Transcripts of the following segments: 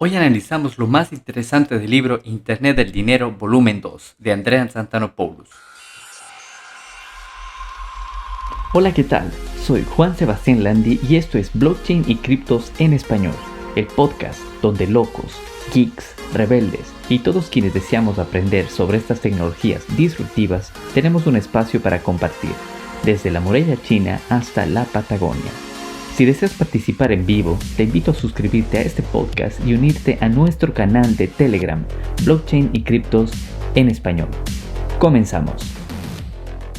Hoy analizamos lo más interesante del libro Internet del Dinero, volumen 2, de Andreas Antonopoulos. Hola, ¿qué tal? Soy Juan Sebastián Landi y esto es Blockchain y Criptos en Español, el podcast donde locos, geeks, rebeldes y todos quienes deseamos aprender sobre estas tecnologías disruptivas tenemos un espacio para compartir, desde la muralla china hasta la Patagonia. Si deseas participar en vivo, te invito a suscribirte a este podcast y unirte a nuestro canal de Telegram, Blockchain y Criptos en Español. Comenzamos.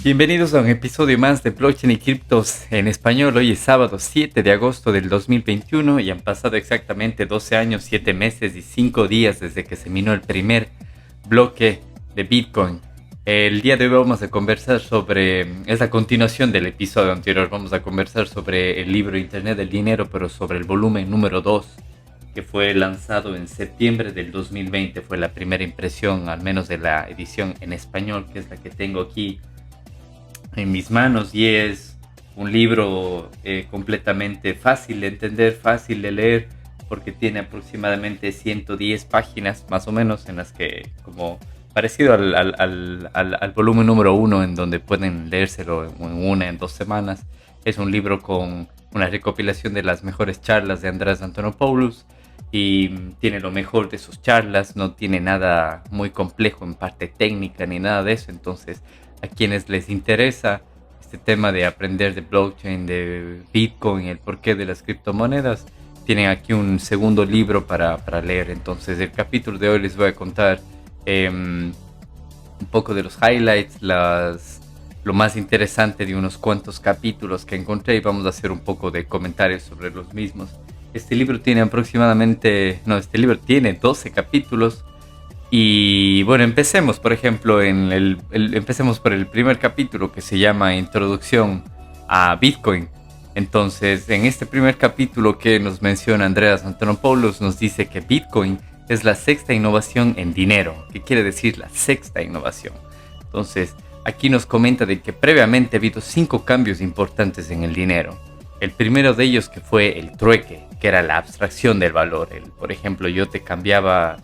Bienvenidos a un episodio más de Blockchain y Criptos en Español. Hoy es sábado 7 de agosto del 2021 y han pasado exactamente 12 años, 7 meses y 5 días desde que se minó el primer bloque de Bitcoin. El día de hoy vamos a conversar sobre, es la continuación del episodio anterior, vamos a conversar sobre el libro Internet del Dinero, pero sobre el volumen número 2, que fue lanzado en septiembre del 2020. Fue la primera impresión, al menos de la edición en español, que es la que tengo aquí en mis manos, y es un libro completamente fácil de entender, fácil de leer, porque tiene aproximadamente 110 páginas, más o menos, en las que, como parecido al volumen número 1, en donde pueden leérselo en 2 semanas. Es un libro con una recopilación de las mejores charlas de Andreas Antonopoulos y tiene lo mejor de sus charlas, no tiene nada muy complejo en parte técnica ni nada de eso. Entonces, a quienes les interesa este tema de aprender de blockchain, de Bitcoin, el porqué de las criptomonedas, tienen aquí un segundo libro para leer. Entonces, el capítulo de hoy les voy a contar un poco de los highlights, lo más interesante de unos cuantos capítulos que encontré, y vamos a hacer un poco de comentarios sobre los mismos. Este libro tiene tiene 12 capítulos. Y bueno, empecemos, por ejemplo, empecemos por el primer capítulo, que se llama Introducción a Bitcoin. Entonces, en este primer capítulo que nos menciona Andreas Antonopoulos, nos dice que Bitcoin es la sexta innovación en dinero. ¿Qué quiere decir la sexta innovación? Entonces, aquí nos comenta de que previamente ha habido 5 cambios importantes en el dinero. El primero de ellos, que fue el trueque, que era la abstracción del valor. Por ejemplo, yo te cambiaba,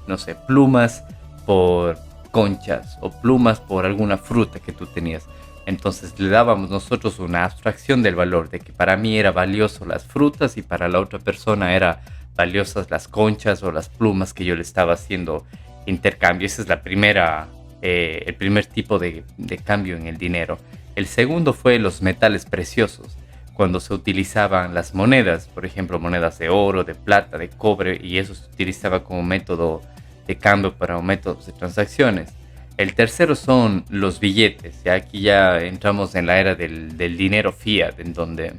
plumas por conchas o plumas por alguna fruta que tú tenías. Entonces le dábamos nosotros una abstracción del valor, de que para mí era valioso las frutas y para la otra persona era valiosas las conchas o las plumas que yo le estaba haciendo intercambio. Ese es el primer tipo de cambio en el dinero. El segundo fue los metales preciosos, cuando se utilizaban las monedas, por ejemplo, monedas de oro, de plata, de cobre, y eso se utilizaba como método de cambio para métodos de transacciones. El tercero son los billetes. Aquí ya entramos en la era del dinero fiat, en donde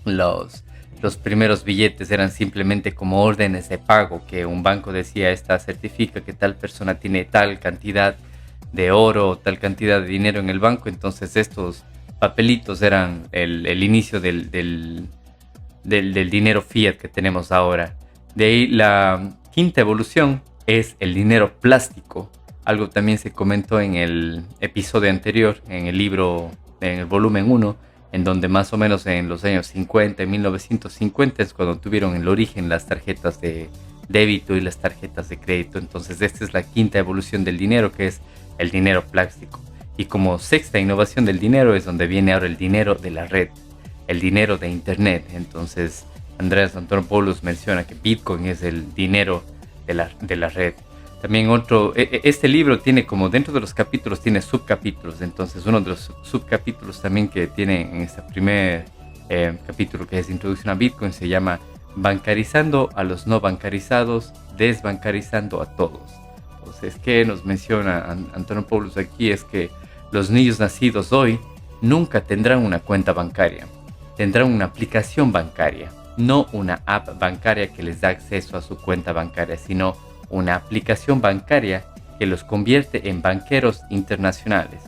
los primeros billetes eran simplemente como órdenes de pago, que un banco decía: esta certifica que tal persona tiene tal cantidad de oro, tal cantidad de dinero en el banco. Entonces estos papelitos eran el inicio del dinero fiat que tenemos ahora. De ahí la quinta evolución es el dinero plástico. Algo también se comentó en el episodio anterior, en el libro, en el volumen 1, en donde más o menos en los años 50, en 1950, es cuando tuvieron el origen las tarjetas de débito y las tarjetas de crédito. Entonces esta es la quinta evolución del dinero, que es el dinero plástico. Y como sexta innovación del dinero es donde viene ahora el dinero de la red, el dinero de Internet. Entonces Andreas Antonopoulos menciona que Bitcoin es el dinero de la red. También este libro tiene, como dentro de los capítulos, tiene subcapítulos. Entonces uno de los subcapítulos también que tiene en este primer capítulo, que es Introducción a Bitcoin, se llama Bancarizando a los no bancarizados, desbancarizando a todos. Entonces, ¿qué nos menciona Antonopoulos aquí? Es que los niños nacidos hoy nunca tendrán una cuenta bancaria, tendrán una aplicación bancaria, no una app bancaria que les da acceso a su cuenta bancaria, sino una aplicación bancaria que los convierte en banqueros internacionales.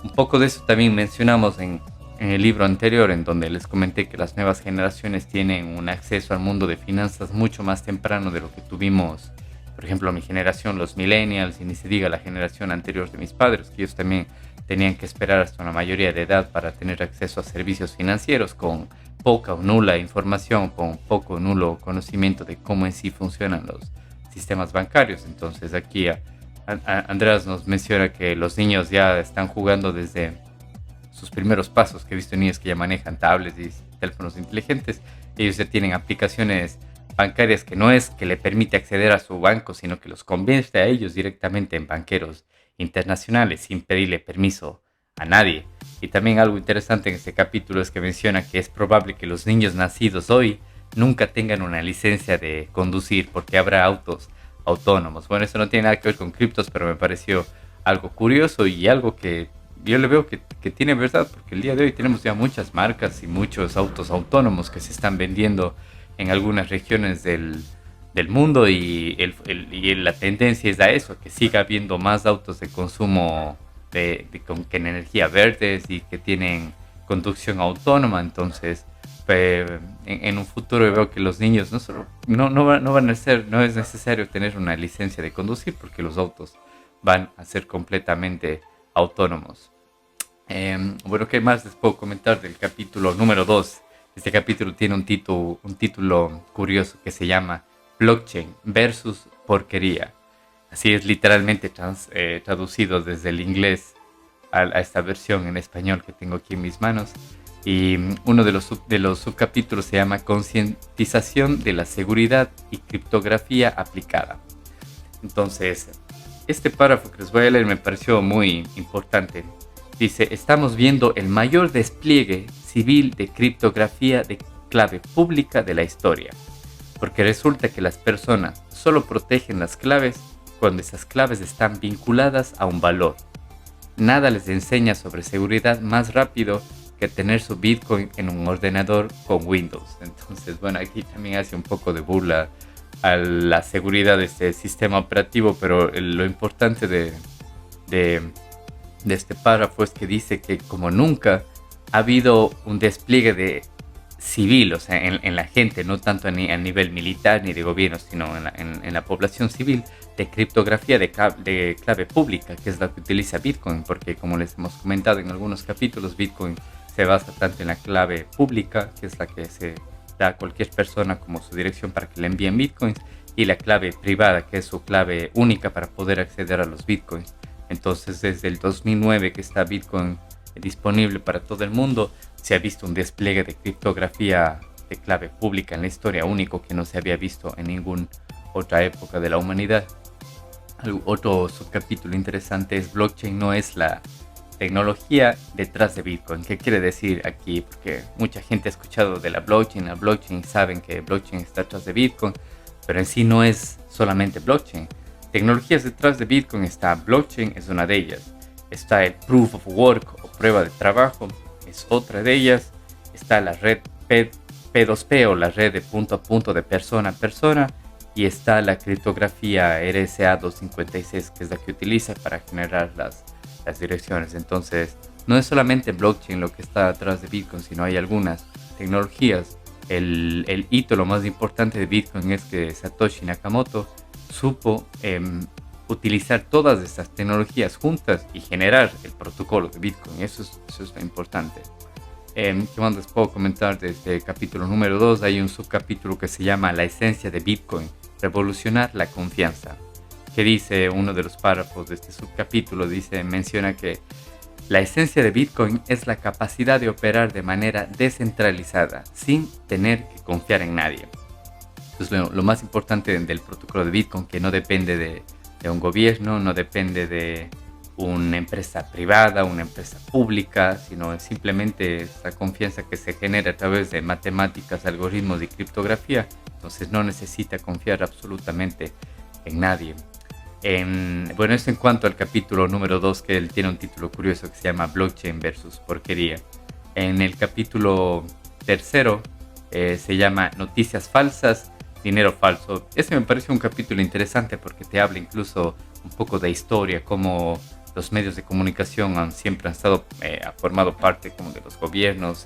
Un poco de eso también mencionamos en el libro anterior, en donde les comenté que las nuevas generaciones tienen un acceso al mundo de finanzas mucho más temprano de lo que tuvimos, por ejemplo, mi generación, los millennials, y ni se diga la generación anterior de mis padres, que ellos también tenían que esperar hasta una mayoría de edad para tener acceso a servicios financieros con poca o nula información, con poco o nulo conocimiento de cómo en sí funcionan los sistemas bancarios. Entonces aquí Andreas nos menciona que los niños ya están jugando desde sus primeros pasos, que he visto niños que ya manejan tablets y teléfonos inteligentes. Ellos ya tienen aplicaciones bancarias que no es que le permite acceder a su banco, sino que los convierte a ellos directamente en banqueros internacionales sin pedirle permiso a nadie. Y también algo interesante en este capítulo es que menciona que es probable que los niños nacidos hoy nunca tengan una licencia de conducir porque habrá autos autónomos. Bueno, eso no tiene nada que ver con criptos, pero me pareció algo curioso y algo que yo le veo que tiene verdad, porque el día de hoy tenemos ya muchas marcas y muchos autos autónomos que se están vendiendo en algunas regiones del mundo y la tendencia es a eso, que siga habiendo más autos de consumo que en energía verdes y que tienen conducción autónoma. Entonces, en un futuro veo que los niños no van a ser, no es necesario tener una licencia de conducir porque los autos van a ser completamente autónomos. Bueno, ¿qué más les puedo comentar del capítulo número 2? Este capítulo tiene un título curioso que se llama Blockchain versus porquería. Así es literalmente traducido desde el inglés a esta versión en español que tengo aquí en mis manos. Y uno de los subcapítulos se llama Concientización de la seguridad y criptografía aplicada. Entonces, este párrafo que les voy a leer me pareció muy importante. Dice, estamos viendo el mayor despliegue civil de criptografía de clave pública de la historia, porque resulta que las personas solo protegen las claves cuando esas claves están vinculadas a un valor. Nada les enseña sobre seguridad más rápido que tener su Bitcoin en un ordenador con Windows. Entonces, bueno, aquí también hace un poco de burla a la seguridad de este sistema operativo, pero lo importante de este párrafo es que dice que como nunca ha habido un despliegue de civil, o sea, en la gente, no tanto a nivel militar ni de gobierno, sino en la población civil, de criptografía de clave pública, que es la que utiliza Bitcoin, porque como les hemos comentado en algunos capítulos, Bitcoin se basa tanto en la clave pública, que es la que se da a cualquier persona como su dirección para que le envíen Bitcoins, y la clave privada, que es su clave única para poder acceder a los Bitcoins. Entonces, desde el 2009 que está Bitcoin disponible para todo el mundo, se ha visto un despliegue de criptografía de clave pública en la historia, único que no se había visto en ninguna otra época de la humanidad. Otro subcapítulo interesante es blockchain no es la tecnología detrás de Bitcoin. ¿Qué quiere decir aquí? Porque mucha gente ha escuchado de la blockchain, saben que blockchain está detrás de Bitcoin, pero en sí no es solamente blockchain. Tecnologías detrás de Bitcoin está blockchain, es una de ellas. Está el proof of work o prueba de trabajo, es otra de ellas. Está la red P2P o la red de punto a punto de persona a persona. Y está la criptografía RSA-256, que es la que utiliza para generar las direcciones. Entonces, no es solamente blockchain lo que está detrás de Bitcoin, sino hay algunas tecnologías. El hito, lo más importante de Bitcoin es que Satoshi Nakamoto supo utilizar todas estas tecnologías juntas y generar el protocolo de Bitcoin. Eso es lo importante. ¿Qué más les puedo comentar de este capítulo número 2? Hay un subcapítulo que se llama La esencia de Bitcoin, revolucionar la confianza, que dice uno de los párrafos de este subcapítulo, menciona que la esencia de Bitcoin es la capacidad de operar de manera descentralizada, sin tener que confiar en nadie. Entonces, lo más importante del protocolo de Bitcoin, que no depende de un gobierno, no depende de una empresa privada, una empresa pública, sino es simplemente esa confianza que se genera a través de matemáticas, algoritmos y criptografía. Entonces no necesita confiar absolutamente en nadie. Bueno, eso en cuanto al capítulo número 2, que él tiene un título curioso que se llama Blockchain versus porquería. En el capítulo 3 se llama Noticias falsas, dinero falso. Este me parece un capítulo interesante porque te habla incluso un poco de historia, cómo los medios de comunicación siempre han formado parte como de los gobiernos,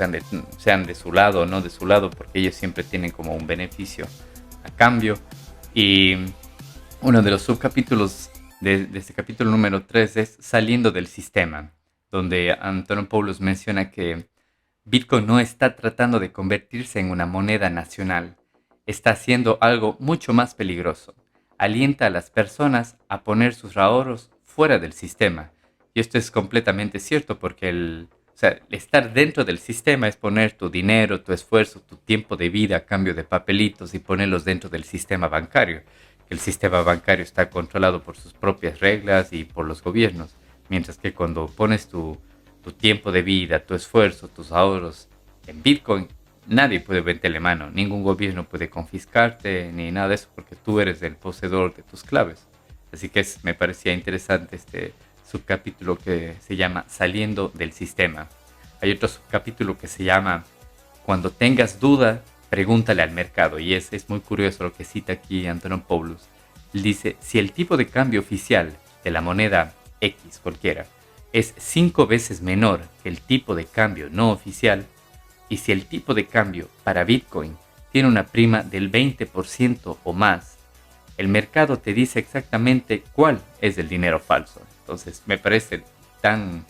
sean de su lado o no de su lado, porque ellos siempre tienen como un beneficio a cambio. Y uno de los subcapítulos de este capítulo número 3 es Saliendo del sistema, donde Antonopoulos menciona que Bitcoin no está tratando de convertirse en una moneda nacional, está haciendo algo mucho más peligroso. alienta a las personas a poner sus ahorros fuera del sistema. Y esto es completamente cierto porque o sea, estar dentro del sistema es poner tu dinero, tu esfuerzo, tu tiempo de vida a cambio de papelitos y ponerlos dentro del sistema bancario. El sistema bancario está controlado por sus propias reglas y por los gobiernos, mientras que cuando pones tu tiempo de vida, tu esfuerzo, tus ahorros en Bitcoin, nadie puede meterle mano, ningún gobierno puede confiscarte ni nada de eso porque tú eres el poseedor de tus claves. Así que me parecía interesante este subcapítulo que se llama Saliendo del Sistema. Hay otro subcapítulo que se llama Cuando tengas duda, pregúntale al mercado. Y es muy curioso lo que cita aquí Antonopoulos. Él dice, si el tipo de cambio oficial de la moneda X cualquiera es 5 veces menor que el tipo de cambio no oficial, y si el tipo de cambio para Bitcoin tiene una prima del 20% o más, el mercado te dice exactamente cuál es el dinero falso. Entonces me parece tan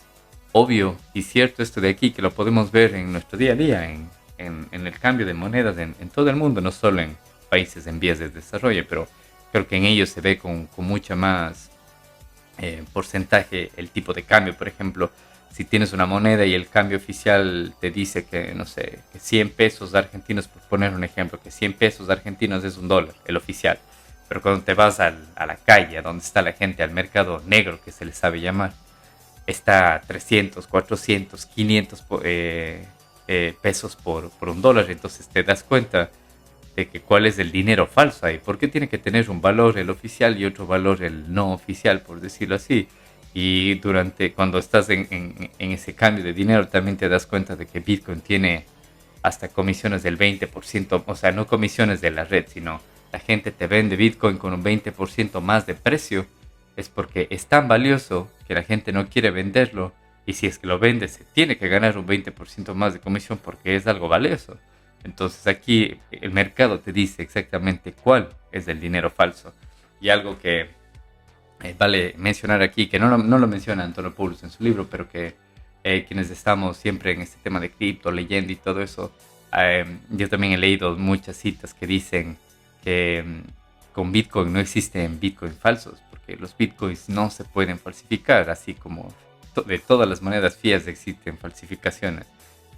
obvio y cierto esto de aquí que lo podemos ver en nuestro día a día, en el cambio de monedas en todo el mundo, no solo en países en vías de desarrollo, pero creo que en ellos se ve con mucha más porcentaje el tipo de cambio. Por ejemplo, si tienes una moneda y el cambio oficial te dice que, no sé, que 100 pesos argentinos, por poner un ejemplo, que 100 pesos argentinos es $1, el oficial. Pero cuando te vas a la calle, a donde está la gente, al mercado negro, que se le sabe llamar, está 300, 400, 500 pesos por $1. Entonces te das cuenta de que cuál es el dinero falso ahí. ¿Por qué tiene que tener un valor el oficial y otro valor el no oficial, por decirlo así? Y cuando estás en ese cambio de dinero, también te das cuenta de que Bitcoin tiene hasta comisiones del 20%, o sea, no comisiones de la red, sino la gente te vende Bitcoin con un 20% más de precio, es porque es tan valioso que la gente no quiere venderlo, y si es que lo vende se tiene que ganar un 20% más de comisión porque es algo valioso. Entonces aquí el mercado te dice exactamente cuál es el dinero falso. Y algo que vale mencionar aquí, que no lo menciona Antonopoulos en su libro, pero que quienes estamos siempre en este tema de cripto, leyendo y todo eso, yo también he leído muchas citas que dicen que con Bitcoin no existen Bitcoin falsos, porque los Bitcoins no se pueden falsificar, así como de todas las monedas fiat existen falsificaciones,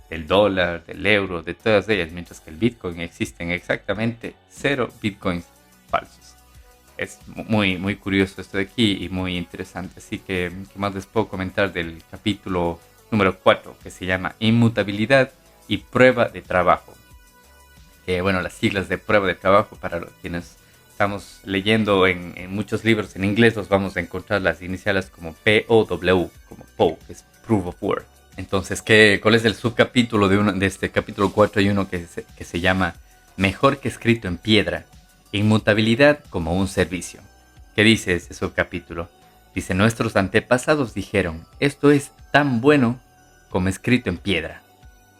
del dólar, del euro, de todas ellas, mientras que el Bitcoin existen exactamente 0 Bitcoins falsos. Es muy, muy curioso esto de aquí y muy interesante. Así que, ¿qué más les puedo comentar del capítulo número 4, que se llama Inmutabilidad y Prueba de Trabajo? Bueno, las siglas de prueba de trabajo, para quienes estamos leyendo en muchos libros en inglés, los vamos a encontrar las iniciales como POW, como POW, que es Proof of Work. Entonces, ¿cuál es el subcapítulo de este capítulo 4? Hay uno que se llama Mejor que escrito en piedra, Inmutabilidad como un servicio. ¿Qué dice ese subcapítulo? Dice, nuestros antepasados dijeron, esto es tan bueno como escrito en piedra.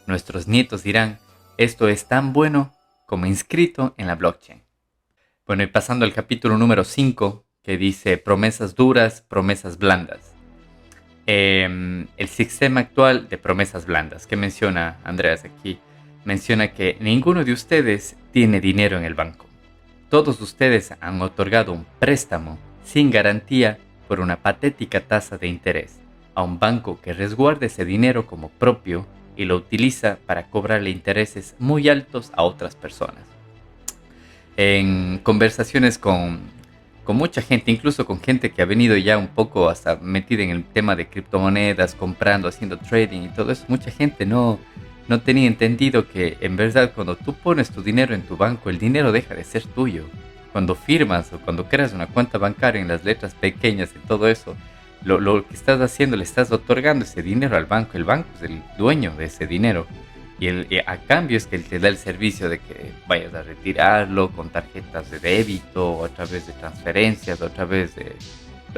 Nuestros nietos dirán, esto es tan bueno como inscrito en la blockchain. Bueno, y pasando al capítulo número 5, que dice promesas duras, promesas blandas. El sistema actual de promesas blandas, que menciona Andreas aquí, menciona que ninguno de ustedes tiene dinero en el banco. Todos ustedes han otorgado un préstamo sin garantía por una patética tasa de interés a un banco que resguarda ese dinero como propio y lo utiliza para cobrarle intereses muy altos a otras personas. En conversaciones con mucha gente, incluso con gente que ha venido ya un poco hasta metida en el tema de criptomonedas, comprando, haciendo trading y todo eso, mucha gente no tenía entendido que en verdad cuando tú pones tu dinero en tu banco, el dinero deja de ser tuyo. Cuando firmas o cuando creas una cuenta bancaria en las letras pequeñas y todo eso, lo que estás haciendo, le estás otorgando ese dinero al banco. El banco es el dueño de ese dinero. Y a cambio es que él te da el servicio de que vayas a retirarlo con tarjetas de débito, o a través de transferencias, o a través de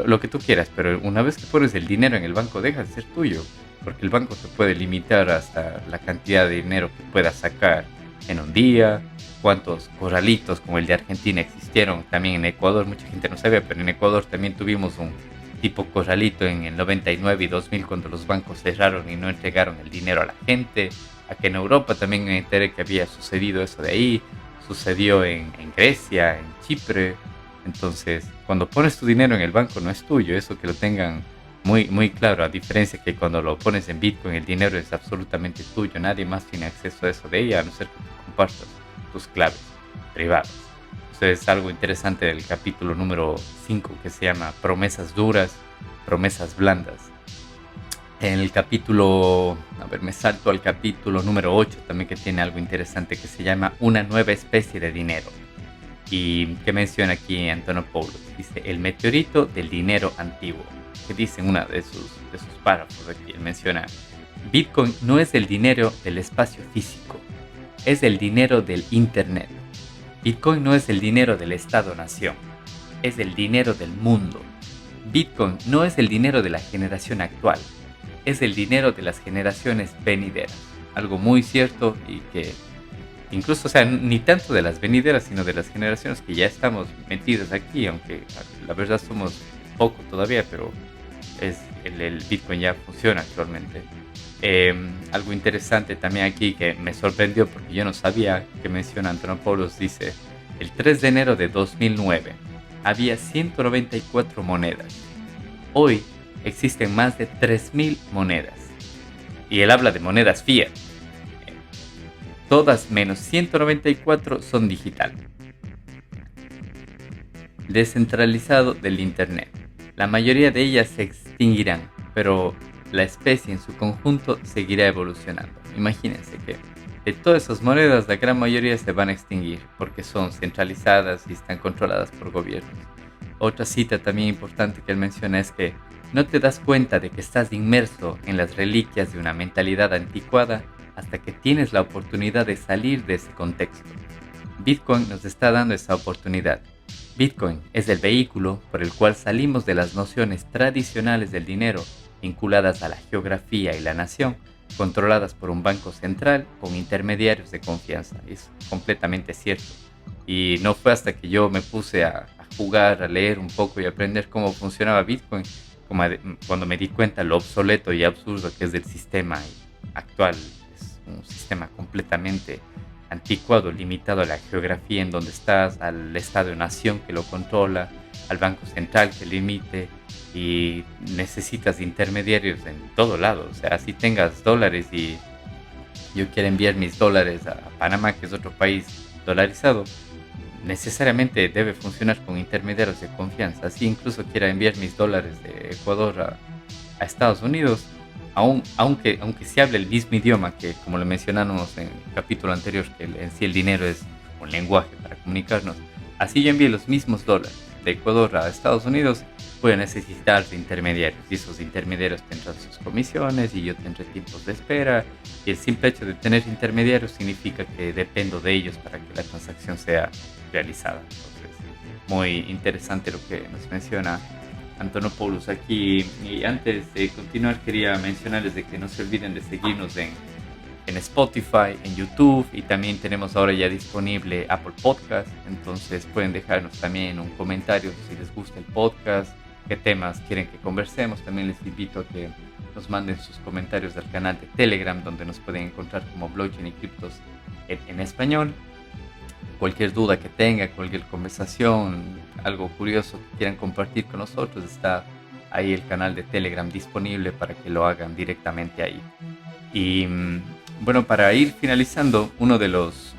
lo que tú quieras. Pero una vez que pones el dinero en el banco, deja de ser tuyo. Porque el banco te puede limitar hasta la cantidad de dinero que puedas sacar en un día, cuántos corralitos como el de Argentina existieron también en Ecuador. Mucha gente no sabía, pero en Ecuador también tuvimos un tipo corralito en el 99 y 2000 cuando los bancos cerraron y no entregaron el dinero a la gente. Aquí en Europa también me enteré que había sucedido eso de ahí. Sucedió en Grecia, en Chipre, Entonces, cuando pones tu dinero en el banco no es tuyo, eso que lo tengan muy, muy claro, a diferencia que cuando lo pones en Bitcoin el dinero es absolutamente tuyo, nadie más tiene acceso a eso de ella, a no ser que tú compartas tus claves privadas. Eso es algo interesante del capítulo número 5 que se llama Promesas duras, promesas blandas. En el capítulo, a ver, me salto al capítulo número 8 también, que tiene algo interesante que se llama Una nueva especie de dinero. Y que menciona aquí Antonopoulos, dice el meteorito del dinero antiguo, que dice en una de sus párrafos aquí, él menciona: Bitcoin no es el dinero del espacio físico, es el dinero del Internet. Bitcoin no es el dinero del Estado-nación, es el dinero del mundo. Bitcoin no es el dinero de la generación actual, es el dinero de las generaciones venideras. Algo muy cierto y que incluso, o sea, ni tanto de las venideras, sino de las generaciones que ya estamos metidas aquí, aunque la verdad somos poco todavía, pero el Bitcoin ya funciona actualmente. Algo interesante también aquí que me sorprendió porque yo no sabía, que menciona Antonopoulos, dice: el 3 de enero de 2009 había 194 monedas. Hoy existen más de 3.000 monedas. Y él habla de monedas fiat. Todas menos 194 son digital. Descentralizado del Internet. La mayoría de ellas se extinguirán, pero la especie en su conjunto seguirá evolucionando. Imagínense que de todas esas monedas la gran mayoría se van a extinguir porque son centralizadas y están controladas por gobiernos. Otra cita también importante que él menciona es que no te das cuenta de que estás inmerso en las reliquias de una mentalidad anticuada hasta que tienes la oportunidad de salir de ese contexto. Bitcoin nos está dando esa oportunidad. Bitcoin es el vehículo por el cual salimos de las nociones tradicionales del dinero vinculadas a la geografía y la nación, controladas por un banco central con intermediarios de confianza. Es completamente cierto. Y no fue hasta que yo me puse a jugar, a leer un poco y aprender cómo funcionaba Bitcoin, cuando me di cuenta lo obsoleto y absurdo que es del sistema actual. Es un sistema completamente anticuado, limitado a la geografía en donde estás, al Estado-nación que lo controla, al Banco Central que limite, y necesitas intermediarios en todo lado. O sea, si tengas dólares y yo quiero enviar mis dólares a Panamá, que es otro país dolarizado, necesariamente debe funcionar con intermediarios de confianza. Así incluso quiera enviar mis dólares de Ecuador a Estados Unidos, aunque se hable el mismo idioma, que como lo mencionamos en el capítulo anterior, que en sí el dinero es un lenguaje para comunicarnos, así yo envíe los mismos dólares de Ecuador a Estados Unidos, voy a necesitar de intermediarios, y esos intermediarios tendrán sus comisiones y yo tendré tiempos de espera, y el simple hecho de tener intermediarios significa que dependo de ellos para que la transacción sea realizada. Entonces, muy interesante lo que nos menciona Antonopoulos aquí. Y antes de continuar quería mencionarles de que no se olviden de seguirnos en Spotify, en YouTube, y también tenemos ahora ya disponible Apple Podcast. Entonces pueden dejarnos también un comentario si les gusta el podcast, qué temas quieren que conversemos. También les invito a que nos manden sus comentarios del canal de Telegram, donde nos pueden encontrar como Blockchain y Criptos en español. Cualquier duda que tenga, cualquier conversación, algo curioso que quieran compartir con nosotros, está ahí el canal de Telegram disponible para que lo hagan directamente ahí. Y bueno, para ir finalizando, uno de los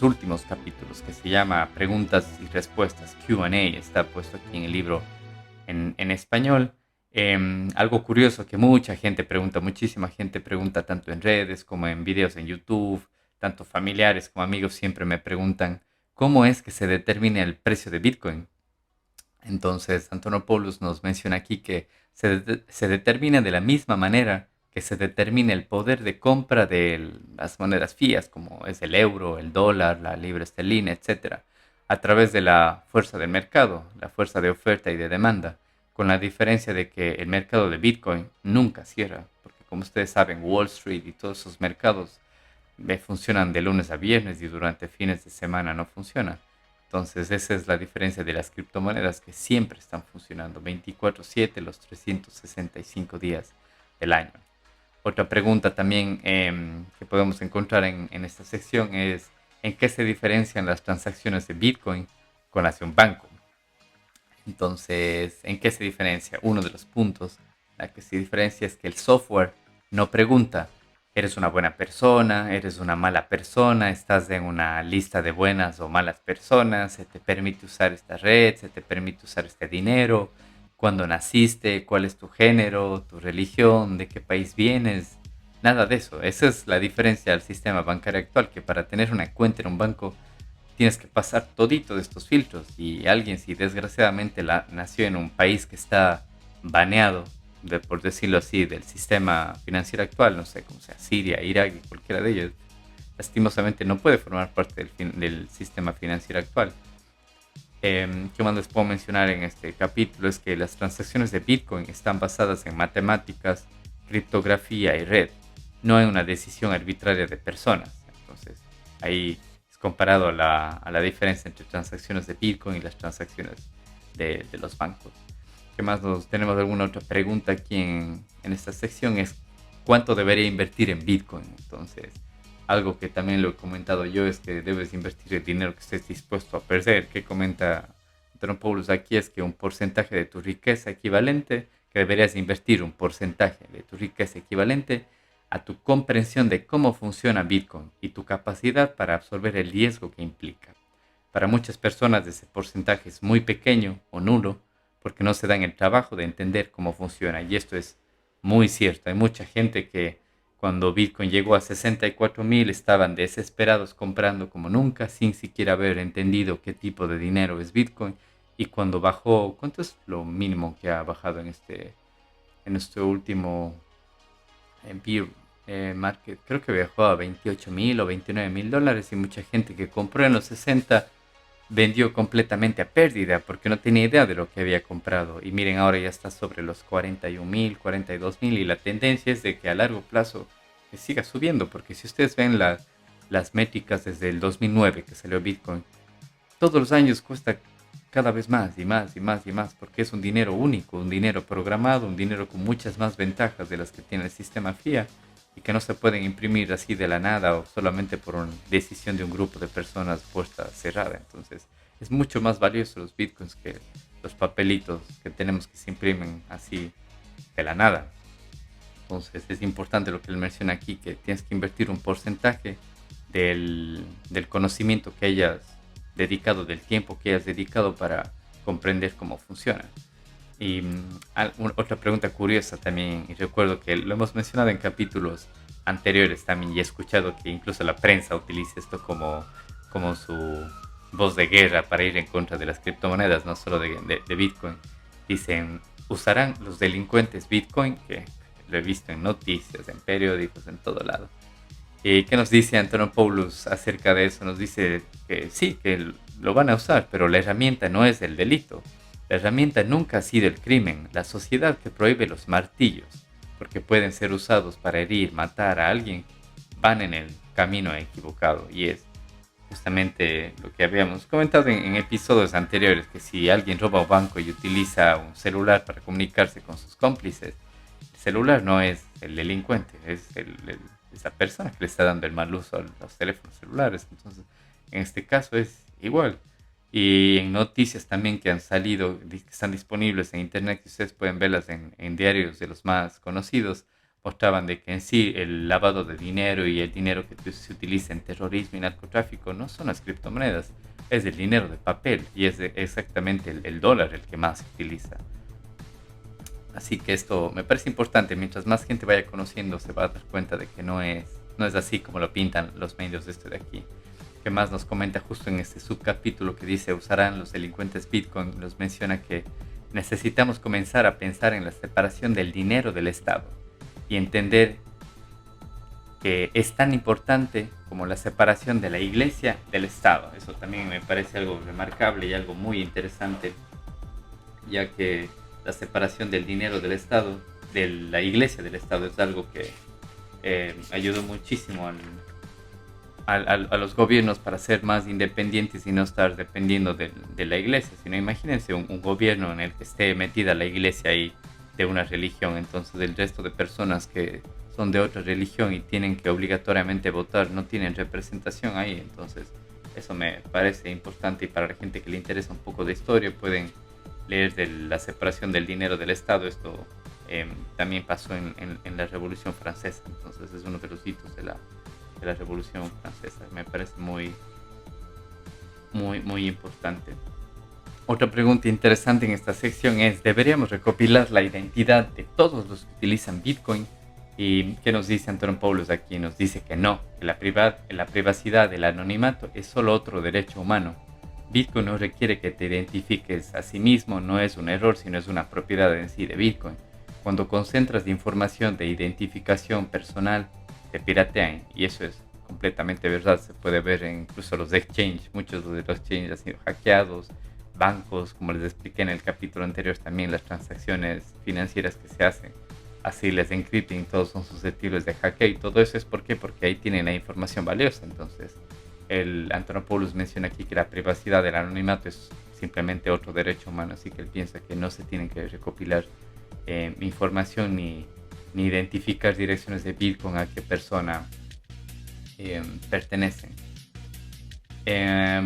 últimos capítulos, que se llama Preguntas y Respuestas, Q&A, está puesto aquí en el libro en español. Algo curioso que mucha gente pregunta, muchísima gente pregunta, tanto en redes como en videos en YouTube, tanto familiares como amigos siempre me preguntan cómo es que se determina el precio de Bitcoin. Entonces Antonopoulos nos menciona aquí que se determina de la misma manera que se determina el poder de compra de las monedas fiat, como es el euro, el dólar, la libra esterlina, etcétera, a través de la fuerza del mercado, la fuerza de oferta y de demanda, con la diferencia de que el mercado de Bitcoin nunca cierra, porque como ustedes saben, Wall Street y todos esos mercados funcionan de lunes a viernes y durante fines de semana no funcionan. Entonces esa es la diferencia de las criptomonedas, que siempre están funcionando 24/7 los 365 días del año. Otra pregunta también que podemos encontrar en esta sección es: ¿en qué se diferencian las transacciones de Bitcoin con las de un banco. Entonces, ¿en qué se diferencia? Uno de los puntos la que se diferencia es que el software no pregunta, ¿eres una buena persona? ¿Eres una mala persona? ¿Estás en una lista de buenas o malas personas? ¿Se te permite usar esta red? ¿Se te permite usar este dinero? ¿Cuándo naciste? ¿Cuál es tu género? ¿Tu religión? ¿De qué país vienes? Nada de eso. Esa es la diferencia del sistema bancario actual, que para tener una cuenta en un banco tienes que pasar todito de estos filtros. Y alguien, si desgraciadamente nació en un país que está baneado, por decirlo así, del sistema financiero actual, no sé, como sea Siria, Irak y cualquiera de ellos, lastimosamente no puede formar parte del sistema financiero actual. ¿Qué más les puedo mencionar en este capítulo? Es que las transacciones de Bitcoin están basadas en matemáticas, criptografía y red, no en una decisión arbitraria de personas. Entonces, ahí es comparado a la diferencia entre transacciones de Bitcoin y las transacciones de los bancos. ¿Qué más tenemos? ¿Alguna otra pregunta aquí en esta sección? Es ¿cuánto debería invertir en Bitcoin? Entonces, algo que también lo he comentado yo es que debes invertir el dinero que estés dispuesto a perder. Que comenta Antonopoulos aquí es que un porcentaje de tu riqueza equivalente, que deberías invertir un porcentaje de tu riqueza equivalente a tu comprensión de cómo funciona Bitcoin y tu capacidad para absorber el riesgo que implica. Para muchas personas ese porcentaje es muy pequeño o nulo porque no se dan el trabajo de entender cómo funciona. Y esto es muy cierto. Hay mucha gente que cuando Bitcoin llegó a 64,000 estaban desesperados comprando como nunca sin siquiera haber entendido qué tipo de dinero es Bitcoin. Y cuando bajó, ¿cuánto es lo mínimo que ha bajado en este último market? Creo que bajó a 28,000 o 29,000 dólares y mucha gente que compró en los 60 vendió completamente a pérdida porque no tenía idea de lo que había comprado. Y miren, ahora ya está sobre los 41,000, 42,000 y la tendencia es de que a largo plazo siga subiendo, porque si ustedes ven las métricas desde el 2009 que salió Bitcoin, todos los años cuesta cada vez más y más y más y más, porque es un dinero único, un dinero programado, un dinero con muchas más ventajas de las que tiene el sistema fiat y que no se pueden imprimir así de la nada o solamente por una decisión de un grupo de personas puerta cerrada. Entonces es mucho más valioso los bitcoins que los papelitos que tenemos que se imprimen así de la nada. Entonces es importante lo que él menciona aquí, que tienes que invertir un porcentaje del conocimiento que hayas dedicado, del tiempo que hayas dedicado para comprender cómo funciona. Y otra pregunta curiosa también, y recuerdo que lo hemos mencionado en capítulos anteriores también, y he escuchado que incluso la prensa utiliza esto como su voz de guerra para ir en contra de las criptomonedas, no solo de Bitcoin. Dicen, ¿usarán los delincuentes Bitcoin? Que lo he visto en noticias, en periódicos, en todo lado. ¿Y qué nos dice Antonopoulos acerca de eso? Nos dice que sí, que lo van a usar, pero la herramienta no es el delito. La herramienta nunca ha sido el crimen, la sociedad que prohíbe los martillos, porque pueden ser usados para herir, matar a alguien, van en el camino equivocado. Y es justamente lo que habíamos comentado en episodios anteriores, que si alguien roba un banco y utiliza un celular para comunicarse con sus cómplices, el celular no es el delincuente, es esa persona que le está dando el mal uso a los teléfonos celulares. Entonces, en este caso es igual. Y en noticias también que han salido, que están disponibles en internet, que ustedes pueden verlas en diarios de los más conocidos, mostraban de que en sí el lavado de dinero y el dinero que se utiliza en terrorismo y narcotráfico no son las criptomonedas, es el dinero de papel y es exactamente el dólar el que más se utiliza. Así que esto me parece importante, mientras más gente vaya conociendo se va a dar cuenta de que no es así como lo pintan los medios de esto de aquí. Que más nos comenta justo en este subcapítulo que dice usarán los delincuentes Bitcoin, nos menciona que necesitamos comenzar a pensar en la separación del dinero del Estado y entender que es tan importante como la separación de la iglesia del Estado. Eso también me parece algo remarcable y algo muy interesante, ya que la separación del dinero del Estado, de la iglesia del Estado, es algo que ayudó muchísimo a los gobiernos para ser más independientes y no estar dependiendo de la iglesia. Sino imagínense un gobierno en el que esté metida la iglesia ahí de una religión, entonces el resto de personas que son de otra religión y tienen que obligatoriamente votar no tienen representación ahí. Entonces Eso me parece importante y para la gente que le interesa un poco de historia pueden leer de la separación del dinero del Estado. Esto también pasó en la Revolución Francesa, entonces es uno de los hitos de la Revolución Francesa. Me parece muy importante. Otra pregunta interesante en esta sección es, ¿deberíamos recopilar la identidad de todos los que utilizan Bitcoin? ¿Y qué nos dice Antonopoulos aquí? Nos dice que no, que la privacidad, el anonimato es solo otro derecho humano. Bitcoin no requiere que te identifiques a sí mismo, no es un error, sino es una propiedad en sí de Bitcoin. Cuando concentras de información de identificación personal, te piratean, y eso es completamente verdad. Se puede ver en incluso los exchanges, muchos de los exchanges han sido hackeados, bancos, como les expliqué en el capítulo anterior, también las transacciones financieras que se hacen, así les encrypting, todos son susceptibles de hackeo, y todo eso es porque ahí tienen la información valiosa. Entonces, el Antonopoulos menciona aquí que la privacidad del anonimato es simplemente otro derecho humano, así que él piensa que no se tienen que recopilar información ni identificar direcciones de Bitcoin a qué persona pertenecen.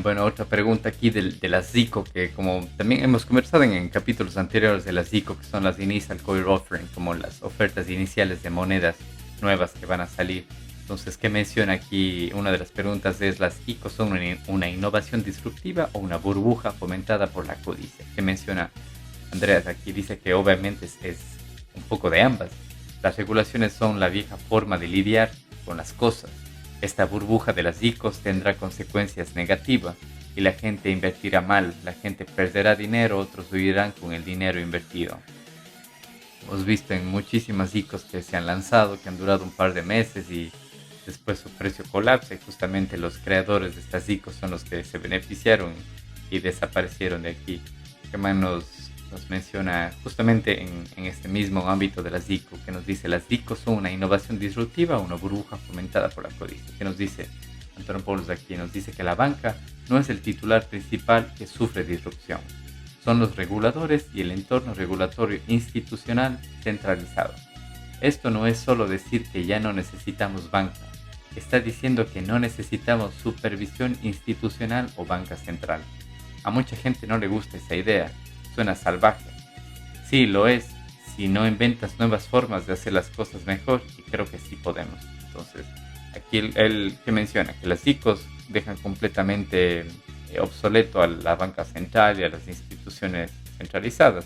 Bueno, otra pregunta aquí de las ZICO, que como también hemos conversado en capítulos anteriores de las ZICO, que son las Initial Coin Offering, como las ofertas iniciales de monedas nuevas que van a salir. Entonces, ¿qué menciona aquí? Una de las preguntas es, ¿las ICO son una innovación disruptiva o una burbuja fomentada por la codicia? ¿Qué menciona Andreas? Aquí dice que obviamente es un poco de ambas. Las regulaciones son la vieja forma de lidiar con las cosas. Esta burbuja de las ICOs tendrá consecuencias negativas y la gente invertirá mal, la gente perderá dinero, otros huirán con el dinero invertido. Hemos visto en muchísimas ICOs que se han lanzado, que han durado un par de meses y después su precio colapsa, y justamente los creadores de estas ICOs son los que se beneficiaron y desaparecieron de aquí. ¿Qué más nos menciona justamente en este mismo ámbito de las ICO? Que nos dice, las ICO son una innovación disruptiva o una burbuja fomentada por la codicia. ¿Qué nos dice Antonopoulos aquí? Nos dice que la banca no es el titular principal que sufre disrupción. Son los reguladores y el entorno regulatorio institucional centralizado. Esto no es solo decir que ya no necesitamos banca. Está diciendo que no necesitamos supervisión institucional o banca central. A mucha gente no le gusta esa idea. Suena salvaje. Sí, lo es, si no inventas nuevas formas de hacer las cosas mejor, y creo que sí podemos. Entonces, aquí él que menciona que las ICOs dejan completamente obsoleto a la banca central y a las instituciones centralizadas.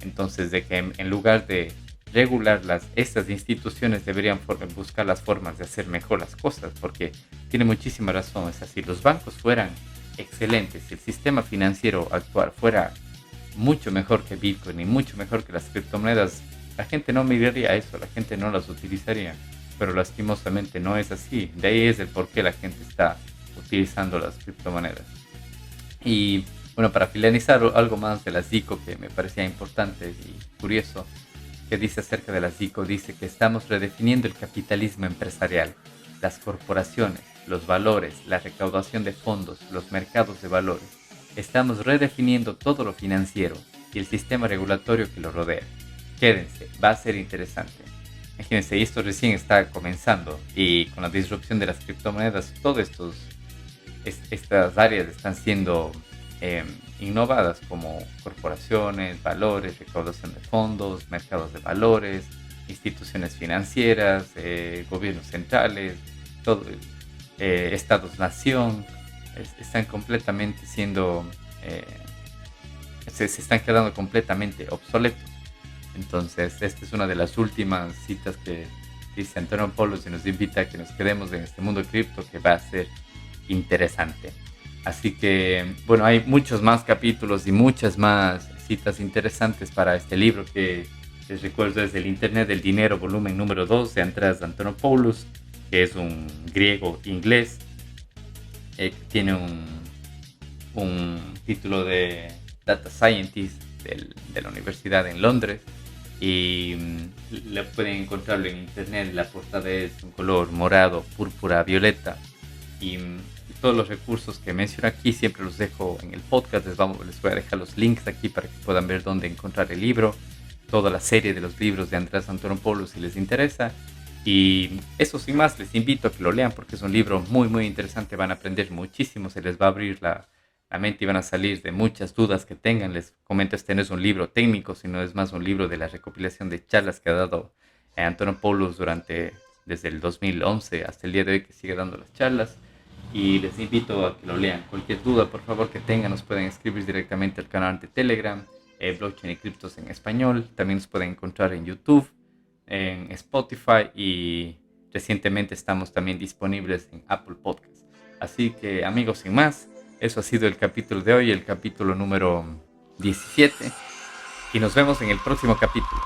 Entonces, de que en lugar de regularlas, estas instituciones deberían buscar las formas de hacer mejor las cosas, porque tiene muchísima razón. Es así, los bancos fueran excelentes, si el sistema financiero actual fuera mucho mejor que Bitcoin y mucho mejor que las criptomonedas, la gente no miraría eso, la gente no las utilizaría, pero lastimosamente no es así. De ahí es el por qué la gente está utilizando las criptomonedas. Y bueno, para finalizar, algo más de las ICO que me parecía importante y curioso, que dice acerca de las ICO, dice que estamos redefiniendo el capitalismo empresarial, las corporaciones, los valores, la recaudación de fondos, los mercados de valores. Estamos redefiniendo todo lo financiero y el sistema regulatorio que lo rodea. Quédense, va a ser interesante. Imagínense, esto recién está comenzando y con la disrupción de las criptomonedas, todas estas áreas están siendo innovadas, como corporaciones, valores, recaudación de fondos, mercados de valores, instituciones financieras, gobiernos centrales, todo, estados-nación. Están completamente siendo, se están quedando completamente obsoletos. Entonces, esta es una de las últimas citas que dice Antonopoulos y nos invita a que nos quedemos en este mundo cripto, que va a ser interesante. Así que, bueno, hay muchos más capítulos y muchas más citas interesantes para este libro que les recuerdo es El Internet del Dinero, volumen número 2 de Andreas Antonopoulos, que es un griego inglés. Tiene un título de Data Scientist de la Universidad en Londres, y pueden encontrarlo en internet. La portada es un color morado, púrpura, violeta, y todos los recursos que menciono aquí siempre los dejo en el podcast. Les voy a dejar los links aquí para que puedan ver dónde encontrar el libro, toda la serie de los libros de Andreas Antonopoulos si les interesa. Y eso sin más, les invito a que lo lean porque es un libro muy muy interesante, van a aprender muchísimo, se les va a abrir la mente y van a salir de muchas dudas que tengan. Les comento, este no es un libro técnico, sino es más un libro de la recopilación de charlas que ha dado Antonopoulos desde el 2011 hasta el día de hoy, que sigue dando las charlas. Y les invito a que lo lean. Cualquier duda, por favor, que tengan, nos pueden escribir directamente al canal de Telegram, Blockchain y Criptos en Español. También nos pueden encontrar en YouTube, en Spotify, y recientemente estamos también disponibles en Apple Podcasts. Así que, amigos, sin más, eso ha sido el capítulo de hoy, el capítulo número 17, y nos vemos en el próximo capítulo.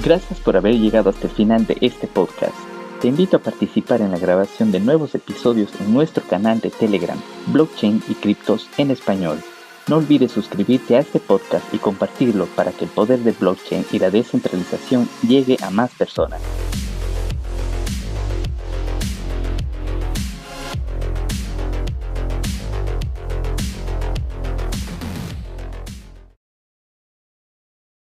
Gracias por haber llegado hasta el final de este podcast. Te invito a participar en la grabación de nuevos episodios en nuestro canal de Telegram, Blockchain y Criptos en Español. No olvides suscribirte a este podcast y compartirlo para que el poder de blockchain y la descentralización llegue a más personas.